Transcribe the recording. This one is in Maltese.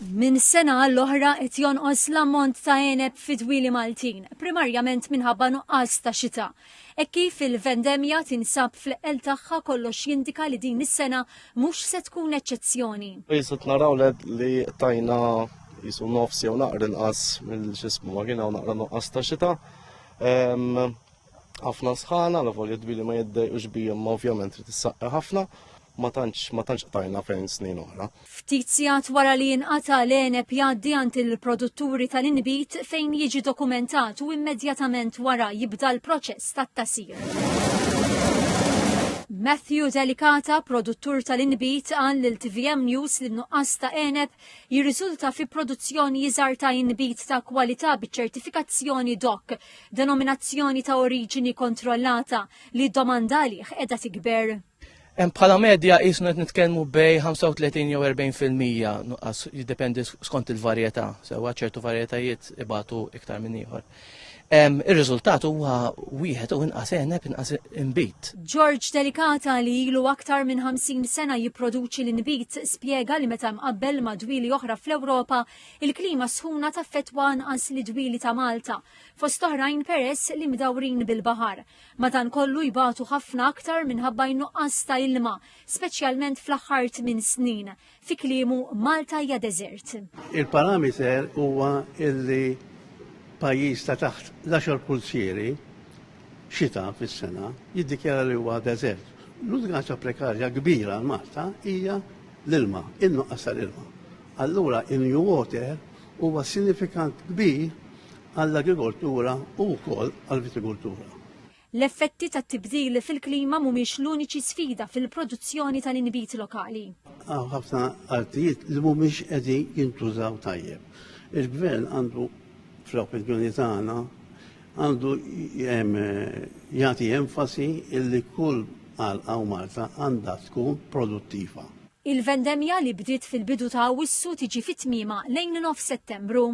Min sena l-oħra qed jonqos l-ammont ta' għeneb fid-dwieli Maltin, primarjament minħabba nuqqas ta' xita. E kif il-vendemja tinsab fl-qel tagħha kollox jindika li din is-sena mhux se tkun eċċezzjoni. Jisut naraw li tajna jisu nofsi u naqra inqas mill-ġismu ma kienu naqra nuqqas ta' xita. Ħafna sħana, l-volja dwieli ma jiddejqux bijom, ma ovvjament trid tissaqqa ħafna. Ma tantx tajna fejn snin oħra. Ftit sigħat wara li jinqata l-għeneb jgħaddi għand il-produtturi tal-inbit fejn jiġi dokumentat u immedjatament wara jibda l-proċess tat-tasir. Matthew Delicata, produttur tal-inbit, għal l-TVM News li nuqqas ta' għeneb jirriżulta fi produzzjoni iżgħar ta' inbit ta' kwalità biċ-ċertifikazzjoni DOC, denominazzjoni ta' oriġini kontrollata li d-domanda għalih qiegħda tikber. Bħala medja qisnu qed nitkellmu bej 35 jew 40% nuqqas jiddependi skont il-varjetà, sewwa ċertu varjetajiet ibatu iktar minn ieħor. Ir-riżultat huwa wieħed u inqas għeneb inqas inbit. George Delicata li ilu aktar minn 50 sena jipproduċi l-inbit spjega li meta mqabbel ma' dwieli oħra fl-Ewropa, il-klima sħuna taffettwa anqas li dwieli ta' Malta, fost oħrajn peress li mdawrin bil-baħar. Madankollu jbatu ħafna aktar minħabba nuqqas ta' ilma, speċjalment fl-aħħar 8 snin. Fi kliemu Malta hija deżert. Il-parameter huwa illi pajjiż ta' taħt l-10 pulsieri xita fis-sena jiddikjara li huwa deżert. L-użgaċa prekarja kbira għal Malta hija l-ilma, in-nuqqas tal-ilma. Allura in-new water huwa sinifikant kbir għall-agrikoltura u wkoll għall-vitikultura. L-effetti tat-tibdil fil-klima mhumiex l-uniċi sfida fil-produzzjoni tal-inbit lokali. Ħafna artijiet li mhumiex qegħdin jintużaw tajjeb. Il-gvern għandu fl-opinjoni tagħna għandu jagħti enfasi illi kull għalqa u Malta għandha tkun produttiva. Il-vendemja li bdiet fil-bidu ta' Awwissu tiġi fit-tmiema lejn 9 Settembru.